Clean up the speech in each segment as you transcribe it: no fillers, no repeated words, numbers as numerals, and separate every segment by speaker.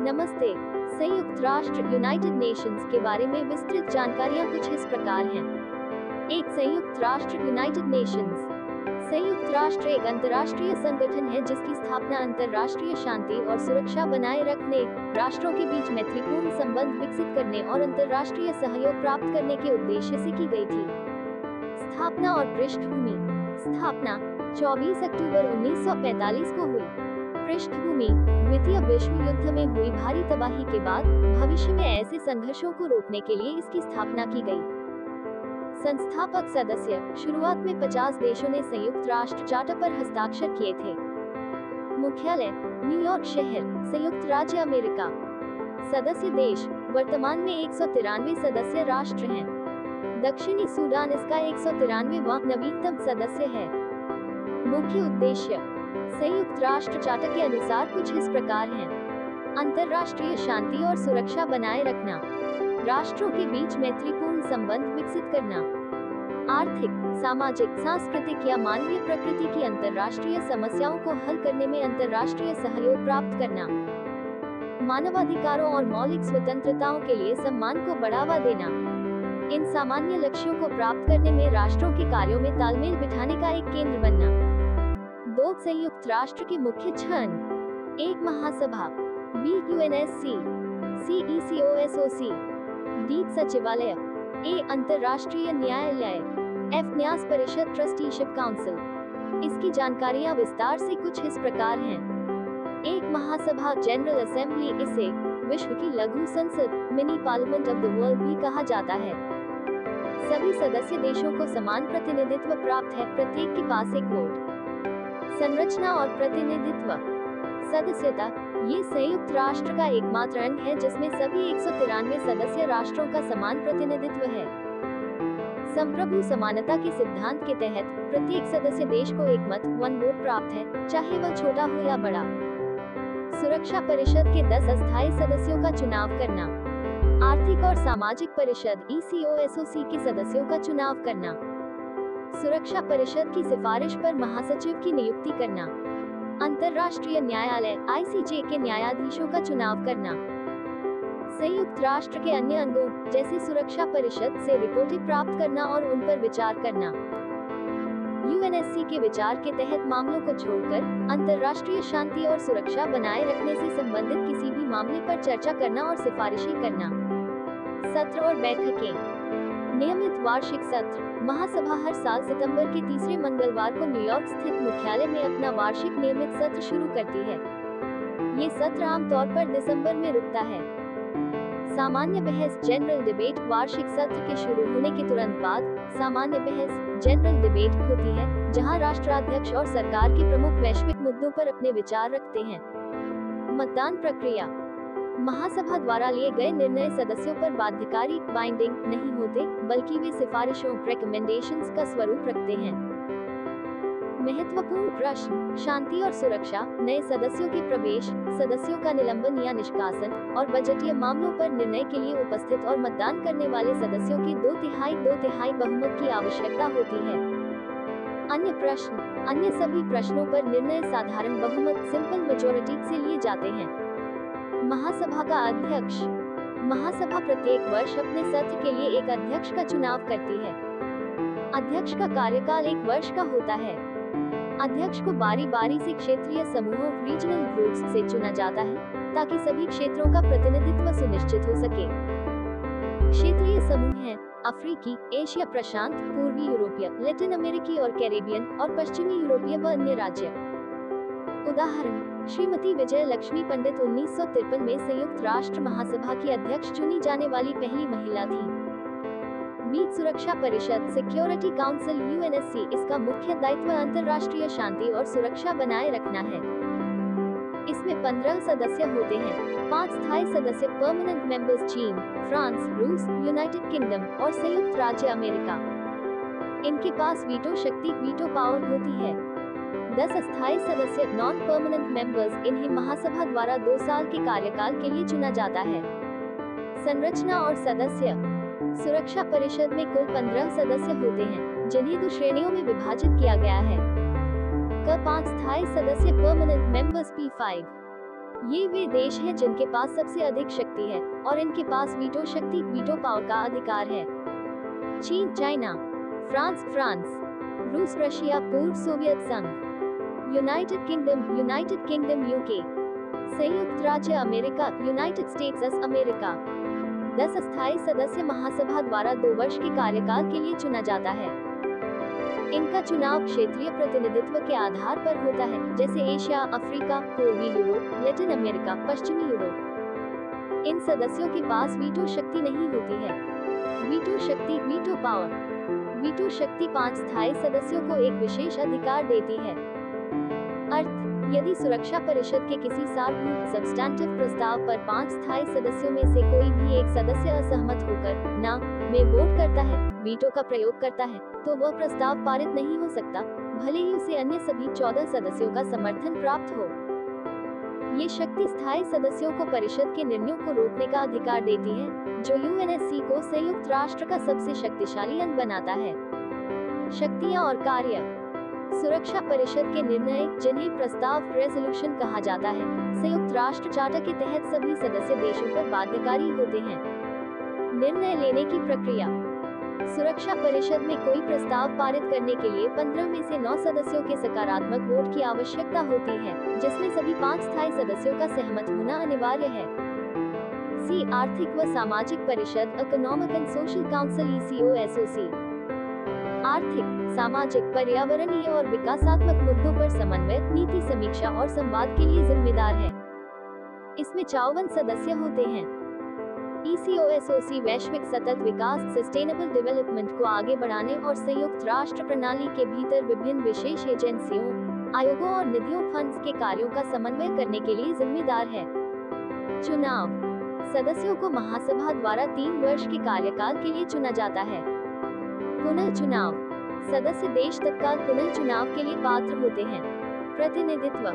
Speaker 1: नमस्ते। संयुक्त राष्ट्र यूनाइटेड नेशंस के बारे में विस्तृत जानकारियाँ कुछ इस प्रकार हैं। एक संयुक्त राष्ट्र यूनाइटेड नेशंस। संयुक्त राष्ट्र एक अंतर्राष्ट्रीय संगठन है जिसकी स्थापना अंतर्राष्ट्रीय शांति और सुरक्षा बनाए रखने, राष्ट्रों के बीच मैत्रीपूर्ण संबंध विकसित करने और अंतर्राष्ट्रीय सहयोग प्राप्त करने के उद्देश्य से की गई थी। स्थापना और पृष्ठभूमि। स्थापना 24 अक्टूबर 1945 को हुई। पृष्ठभूमि द्वितीय विश्व युद्ध में हुई भारी तबाही के बाद भविष्य में ऐसे संघर्षों को रोकने के लिए इसकी स्थापना की गई। संस्थापक सदस्य। शुरुआत में 50 देशों ने संयुक्त राष्ट्र चार्टर पर हस्ताक्षर किए थे। मुख्यालय न्यूयॉर्क शहर, संयुक्त राज्य अमेरिका। सदस्य देश वर्तमान में 193 सदस्य राष्ट्र हैं। दक्षिणी सूडान इसका 193वां नवीनतम सदस्य है। मुख्य उद्देश्य संयुक्त राष्ट्र चार्टर के अनुसार कुछ इस प्रकार हैं। अंतर्राष्ट्रीय शांति और सुरक्षा बनाए रखना, राष्ट्रों के बीच मैत्रीपूर्ण संबंध विकसित करना, आर्थिक, सामाजिक, सांस्कृतिक या मानवीय प्रकृति की अंतर्राष्ट्रीय समस्याओं को हल करने में अंतर्राष्ट्रीय सहयोग प्राप्त करना, मानवाधिकारों और मौलिक स्वतंत्रताओं के लिए सम्मान को बढ़ावा देना। इन सामान्य लक्ष्यों को प्राप्त करने में राष्ट्रों के कार्यों में तालमेल बिठाने का एक केंद्र बनना। दो संयुक्त राष्ट्र के मुख्य क्षण। एक महासभा BUNSC, CECOSOC, D सचिवालय, A अंतर्राष्ट्रीय न्यायालय, F न्यास परिषद ट्रस्टीशिप काउंसिल। इसकी जानकारियां विस्तार से कुछ इस प्रकार हैं। एक महासभा जनरल असेंबली, इसे विश्व की लघु संसद mini parliament of the world भी कहा जाता है। सभी सदस्य देशों को समान प्रतिनिधित्व प्राप्त है, प्रत्येक के पास एक वोट। संरचना और प्रतिनिधित्व। सदस्यता ये संयुक्त राष्ट्र का एकमात्र अंग है जिसमें सभी 193 सदस्य राष्ट्रों का समान प्रतिनिधित्व है। संप्रभु समानता के सिद्धांत के तहत प्रत्येक सदस्य देश को एक मत, वन वोट प्राप्त है, चाहे वह छोटा हो या बड़ा। सुरक्षा परिषद के 10 अस्थायी सदस्यों का चुनाव करना। आर्थिक और सामाजिक परिषद ECOSOC के सदस्यों का चुनाव करना। सुरक्षा परिषद की सिफारिश पर महासचिव की नियुक्ति करना। अंतर्राष्ट्रीय न्यायालय ICJ के न्यायाधीशों का चुनाव करना। संयुक्त राष्ट्र के अन्य अंगों जैसे सुरक्षा परिषद से रिपोर्टें प्राप्त करना और उन पर विचार करना। UNSC के विचार के तहत मामलों को छोड़कर अंतर्राष्ट्रीय शांति और सुरक्षा बनाए रखने से संबंधित किसी भी मामले पर चर्चा करना और सिफारिशें करना। सत्र और बैठकें। नियमित वार्षिक सत्र। महासभा हर साल सितंबर के तीसरे मंगलवार को न्यूयॉर्क स्थित मुख्यालय में अपना वार्षिक नियमित सत्र शुरू करती है। ये सत्र आमतौर पर दिसंबर में रुकता है। सामान्य बहस जनरल डिबेट। वार्षिक सत्र के शुरू होने के तुरंत बाद सामान्य बहस जनरल डिबेट होती है, जहां राष्ट्राध्यक्ष और सरकार के प्रमुख वैश्विक मुद्दों पर अपने विचार रखते हैं। मतदान प्रक्रिया। महासभा द्वारा लिए गए निर्णय सदस्यों पर बाध्यकारी बाइंडिंग नहीं होते, बल्कि वे सिफारिशों रिकमेंडेशंस का स्वरूप रखते हैं। महत्वपूर्ण प्रश्न। शांति और सुरक्षा, नए सदस्यों के प्रवेश, सदस्यों का निलंबन या निष्कासन और बजटीय मामलों पर निर्णय के लिए उपस्थित और मतदान करने वाले सदस्यों की 2/3 बहुमत की आवश्यकता होती है। अन्य प्रश्न। अन्य सभी प्रश्नों पर निर्णय साधारण बहुमत सिंपल मेजॉरिटी से लिए जाते हैं। महासभा का अध्यक्ष। महासभा प्रत्येक वर्ष अपने सत्र के लिए एक अध्यक्ष का चुनाव करती है। अध्यक्ष का कार्यकाल 1 वर्ष का होता है। अध्यक्ष को बारी-बारी से क्षेत्रीय समूहों रीजनल ग्रुप्स से चुना जाता है, ताकि सभी क्षेत्रों का प्रतिनिधित्व सुनिश्चित हो सके। क्षेत्रीय समूह हैं अफ्रीकी, एशिया प्रशांत, पूर्वी यूरोपीय, लैटिन अमेरिकी और कैरेबियन और पश्चिमी यूरोपीय व अन्य राज्य। उदाहरण। श्रीमती विजय लक्ष्मी पंडित 1953 में संयुक्त राष्ट्र महासभा की अध्यक्ष चुनी जाने वाली पहली महिला थी। बीच सुरक्षा परिषद सिक्योरिटी काउंसिल UNSC, इसका मुख्य दायित्व अंतर्राष्ट्रीय शांति और सुरक्षा बनाए रखना है। इसमें 15 सदस्य होते हैं। 5 स्थायी सदस्य परमानेंट मेंबर्स चीन, फ्रांस, रूस, यूनाइटेड किंगडम और संयुक्त राज्य अमेरिका। इनके पास वीटो शक्ति वीटो पावर होती है। 10 अस्थायी सदस्य नॉन परमानेंट मेंबर्स, इन्हें महासभा द्वारा 2 साल के कार्यकाल के लिए चुना जाता है। संरचना और सदस्य। सुरक्षा परिषद में कुल 15 सदस्य होते हैं, जिन्हें 2 श्रेणियों में विभाजित किया गया है। क 5 स्थायी सदस्य परमानेंट मेंबर्स P5, ये वे देश हैं जिनके पास सबसे अधिक शक्ति है और इनके पास वीटो शक्ति, वीटो पावर का अधिकार है। चीन, चाइना, फ्रांस, रूस, रशिया, पूर्व सोवियत संघ, यूनाइटेड किंगडम यूके, संयुक्त राज्य अमेरिका, यूनाइटेड स्टेट्स अमेरिका। 10 अस्थायी सदस्य महासभा द्वारा 2 वर्ष के कार्यकाल के लिए चुना जाता है। इनका चुनाव क्षेत्रीय प्रतिनिधित्व के आधार पर होता है, जैसे एशिया, अफ्रीका, पूर्वी यूरोप, लैटिन अमेरिका, पश्चिमी यूरोप। इन सदस्यों के पास वीटो शक्ति नहीं होती है। वीटो शक्ति, वीटो पावर। वीटो शक्ति 5 स्थायी सदस्यों को एक विशेष अधिकार देती है। अर्थ, यदि सुरक्षा परिषद के किसी सार्वभौमिक सब्सटैंटिव प्रस्ताव पर 5 स्थायी सदस्यों में से कोई भी एक सदस्य असहमत होकर ना में वोट करता है, वीटो का प्रयोग करता है, तो वह प्रस्ताव पारित नहीं हो सकता, भले ही उसे अन्य सभी 14 सदस्यों का समर्थन प्राप्त हो। ये शक्ति स्थायी सदस्यों को परिषद के निर्णयों को रोकने का अधिकार देती है, जो यूएनएससी को संयुक्त राष्ट्र का सबसे शक्तिशाली अंग बनाता है। शक्तियां और कार्य। सुरक्षा परिषद के निर्णय, जिन्हें प्रस्ताव रेजोल्यूशन कहा जाता है, संयुक्त राष्ट्र चार्टर के तहत सभी सदस्य देशों पर बाध्यकारी होते हैं। निर्णय लेने की प्रक्रिया। सुरक्षा परिषद में कोई प्रस्ताव पारित करने के लिए 15 में से 9 सदस्यों के सकारात्मक वोट की आवश्यकता होती है, जिसमें सभी 5 स्थायी सदस्यों का सहमत होना अनिवार्य है। सी, आर्थिक व सामाजिक परिषद, economic and social council, ECOSOC। आर्थिक, सामाजिक, पर्यावरणीय और विकासात्मक मुद्दों पर समन्वय, नीति समीक्षा और संवाद के लिए जिम्मेदार है। इसमें 54 सदस्य होते हैं। ECOSOC वैश्विक सतत विकास, सस्टेनेबल डेवलपमेंट को आगे बढ़ाने और संयुक्त राष्ट्र प्रणाली के भीतर विभिन्न विशेष एजेंसियों, आयोगों और निधियों फंड्स के कार्यों का समन्वय करने के लिए जिम्मेदार है। चुनाव। सदस्यों को महासभा द्वारा 3 वर्ष के कार्यकाल के लिए चुना जाता है। पुनः चुनाव। सदस्य देश तत्काल पुनः चुनाव के लिए पात्र होते हैं। प्रतिनिधित्व।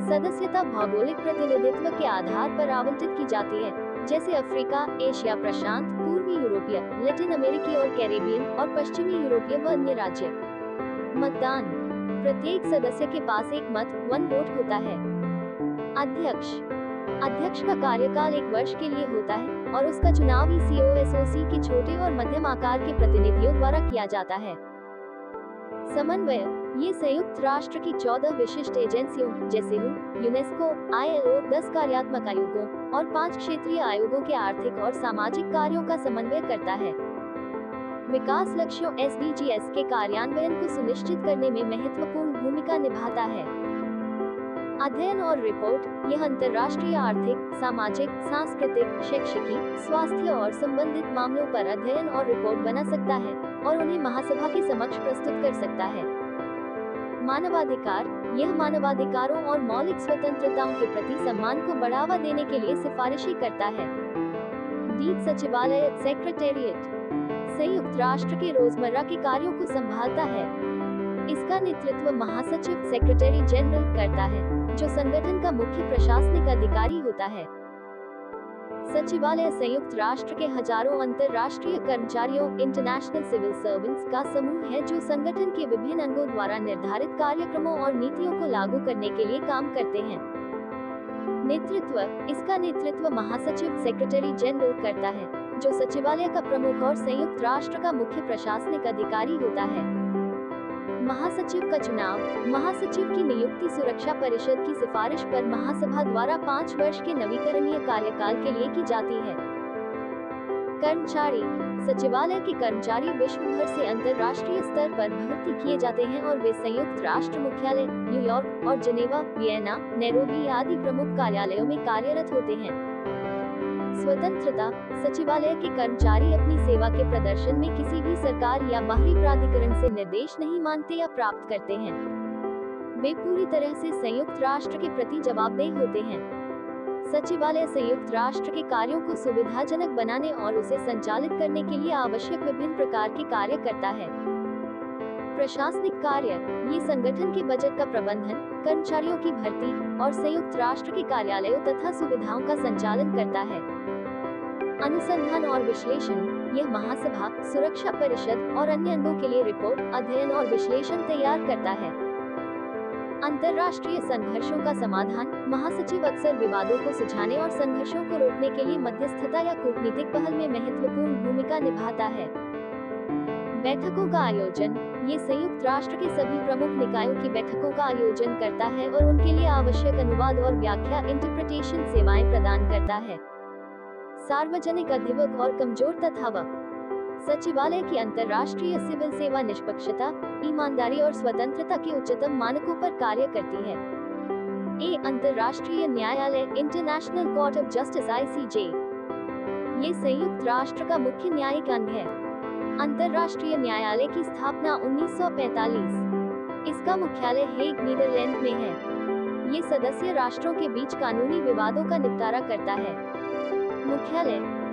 Speaker 1: सदस्यता भौगोलिक प्रतिनिधित्व के आधार पर आवंटित की जाती है, जैसे अफ्रीका, एशिया प्रशांत, पूर्वी यूरोपीय, लैटिन अमेरिकी और कैरेबियन और पश्चिमी यूरोपीय व अन्य राज्य। मतदान। प्रत्येक सदस्य के पास एक मत, 1 वोट होता है। अध्यक्ष। अध्यक्ष का कार्यकाल 1 वर्ष के लिए होता है और उसका चुनाव ECOSOC के छोटे और मध्यम आकार के प्रतिनिधियों द्वारा किया जाता है। समन्वय। ये संयुक्त राष्ट्र की 14 विशिष्ट एजेंसियों, जैसे यूनेस्को, ILO, 10 कार्यात्मक आयोगों और 5 क्षेत्रीय आयोगों के आर्थिक और सामाजिक कार्यों का समन्वय करता है। विकास लक्ष्यों SDGs के कार्यान्वयन को सुनिश्चित करने में महत्वपूर्ण भूमिका निभाता है। अध्ययन और रिपोर्ट। यह अंतर्राष्ट्रीय आर्थिक, सामाजिक, सांस्कृतिक, शैक्षिकी, स्वास्थ्य और संबंधित मामलों पर अध्ययन और रिपोर्ट बना सकता है और उन्हें महासभा के समक्ष प्रस्तुत कर सकता है। मानवाधिकार। यह मानवाधिकारों और मौलिक स्वतंत्रताओं के प्रति सम्मान को बढ़ावा देने के लिए सिफारिशें करता है। डीप सचिवालय, सेक्रेटेरिएट, संयुक्त राष्ट्र के रोजमर्रा के कार्यों को संभालता है। इसका नेतृत्व महासचिव, सेक्रेटरी जनरल करता है, जो संगठन का मुख्य प्रशासनिक अधिकारी होता है। सचिवालय संयुक्त राष्ट्र के हजारों अंतर्राष्ट्रीय कर्मचारियों, इंटरनेशनल सिविल सर्वेंट्स का समूह है, जो संगठन के विभिन्न अंगों द्वारा निर्धारित कार्यक्रमों और नीतियों को लागू करने के लिए काम करते हैं। नेतृत्व। इसका नेतृत्व महासचिव, सेक्रेटरी जनरल करता है, जो सचिवालय का प्रमुख और संयुक्त राष्ट्र का मुख्य प्रशासनिक अधिकारी होता है। महासचिव का चुनाव। महासचिव की नियुक्ति सुरक्षा परिषद की सिफारिश पर महासभा द्वारा 5 वर्ष के नवीकरणीय कार्यकाल के लिए की जाती है। कर्मचारी। सचिवालय के कर्मचारी विश्व भर से अंतर्राष्ट्रीय स्तर पर भर्ती किए जाते हैं और वे संयुक्त राष्ट्र मुख्यालय, न्यूयॉर्क और जेनेवा, वियना, नैरोबी आदि प्रमुख कार्यालयों में कार्यरत होते हैं। स्वतंत्रता। सचिवालय के कर्मचारी अपनी सेवा के प्रदर्शन में किसी भी सरकार या बाहरी प्राधिकरण से निर्देश नहीं मांगते या प्राप्त करते हैं। वे पूरी तरह से संयुक्त राष्ट्र के प्रति जवाबदेह होते हैं। सचिवालय संयुक्त राष्ट्र के कार्यों को सुविधाजनक बनाने और उसे संचालित करने के लिए आवश्यक विभिन्न प्रकार के कार्य करता है। प्रशासनिक कार्य। ये संगठन के बजट का प्रबंधन, कर्मचारियों की भर्ती और संयुक्त राष्ट्र के कार्यालयों तथा सुविधाओं का संचालन करता है। अनुसंधान और विश्लेषण। यह महासभा, सुरक्षा परिषद और अन्य अंगों के लिए रिपोर्ट, अध्ययन और विश्लेषण तैयार करता है। अंतर्राष्ट्रीय संघर्षों का समाधान। महासचिव अक्सर विवादों को सुलझाने और संघर्षों को रोकने के लिए मध्यस्थता या कूटनीतिक पहल में महत्वपूर्ण भूमिका निभाता है। बैठकों का आयोजन, ये संयुक्त राष्ट्र के सभी प्रमुख निकायों की बैठकों का आयोजन करता है और उनके लिए आवश्यक अनुवाद और व्याख्या इंटरप्रिटेशन सेवाएं प्रदान करता है। सार्वजनिक अधिवक् और कमजोर तथा व सचिवालय की अंतर्राष्ट्रीय सिविल सेवा निष्पक्षता, ईमानदारी और स्वतंत्रता के उच्चतम मानकों पर कार्य करती है। अंतर्राष्ट्रीय न्यायालय international court of justice (ICJ) ये संयुक्त राष्ट्र का मुख्य न्यायिक अंग है। अंतर्राष्ट्रीय न्यायालय की स्थापना 1945। इसका मुख्यालय हेग, नीदरलैंड में है। ये सदस्य राष्ट्रों के बीच कानूनी विवादों का निपटारा करता है।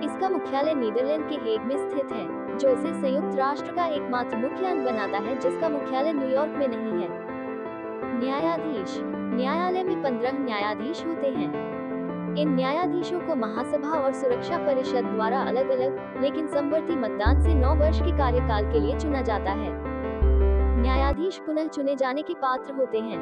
Speaker 1: इसका मुख्यालय नीदरलैंड के हेग में स्थित है, जो इसे संयुक्त राष्ट्र का एकमात्र मुख्य अंग बनाता है जिसका मुख्यालय न्यूयॉर्क में नहीं है। न्यायाधीश, न्यायालय में 15 न्यायाधीश होते हैं। इन न्यायाधीशों को महासभा और सुरक्षा परिषद द्वारा अलग-अलग लेकिन समवर्ती मतदान से 9 वर्ष के कार्यकाल के लिए चुना जाता है। न्यायाधीश पुनः चुने जाने के पात्र होते हैं।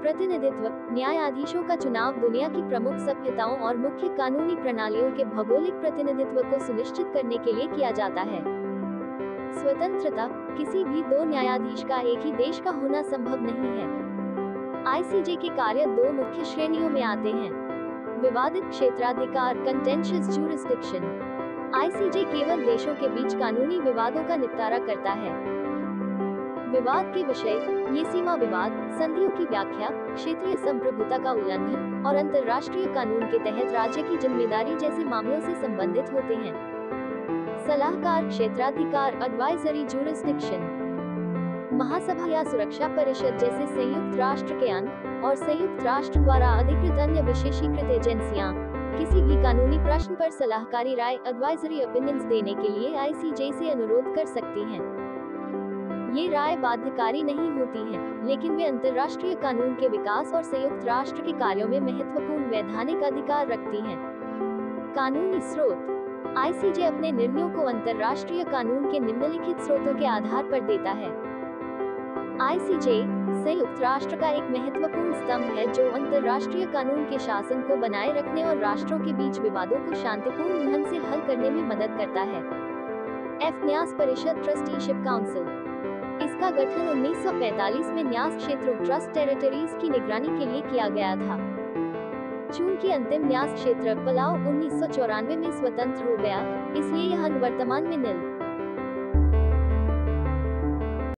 Speaker 1: प्रतिनिधित्व, न्यायाधीशों का चुनाव दुनिया की प्रमुख सभ्यताओं और मुख्य कानूनी प्रणालियों के भौगोलिक प्रतिनिधित्व को सुनिश्चित करने के लिए किया जाता है। स्वतंत्रता, किसी भी 2 न्यायाधीश का एक ही देश का होना संभव नहीं है। ICJ के कार्य 2 मुख्य श्रेणियों में आते हैं। विवादित क्षेत्राधिकार कंटेंशियस ज्यूरिसडिक्शन, ICJ केवल देशों के बीच कानूनी विवादों का निपटारा करता है। विवाद के विषय, ये सीमा विवाद, संधियों की व्याख्या, क्षेत्रीय संप्रभुता का उल्लंघन और अंतर्राष्ट्रीय कानून के तहत राज्य की जिम्मेदारी जैसे मामलों से संबंधित होते हैं। सलाहकार क्षेत्राधिकार एडवाइजरी ज्यूरिसडिक्शन, महासभा या सुरक्षा परिषद जैसे संयुक्त राष्ट्र के अंग और संयुक्त राष्ट्र द्वारा अधिकृत अन्य विशेषीकृत एजेंसियां किसी भी कानूनी प्रश्न पर सलाहकारी राय एडवाइजरी ओपिनियंस देने के लिए ICJ से अनुरोध कर सकती हैं। ये राय बाध्यकारी नहीं होती हैं, लेकिन वे अंतर्राष्ट्रीय कानून के विकास और संयुक्त राष्ट्र के कार्यों में महत्वपूर्ण वैधानिक अधिकार रखती हैं। कानूनी स्रोत, ICJ अपने निर्णयों को अंतर्राष्ट्रीय कानून के निम्नलिखित स्रोतों के आधार पर देता है। ICJ संयुक्त राष्ट्र का एक महत्वपूर्ण स्तंभ है जो अंतर्राष्ट्रीय कानून के शासन को बनाए रखने और राष्ट्रों के बीच विवादों को शांतिपूर्ण ढंग से हल करने में मदद करता है। न्यास परिषद ट्रस्टीशिप काउंसिल, इसका गठन 1945 में न्यास क्षेत्रों ट्रस्ट टेरिटरीज की निगरानी के लिए किया गया था। चूंकि अंतिम न्यास क्षेत्र पलाव 1994 में स्वतंत्र हो गया, इसलिए यह वर्तमान में निल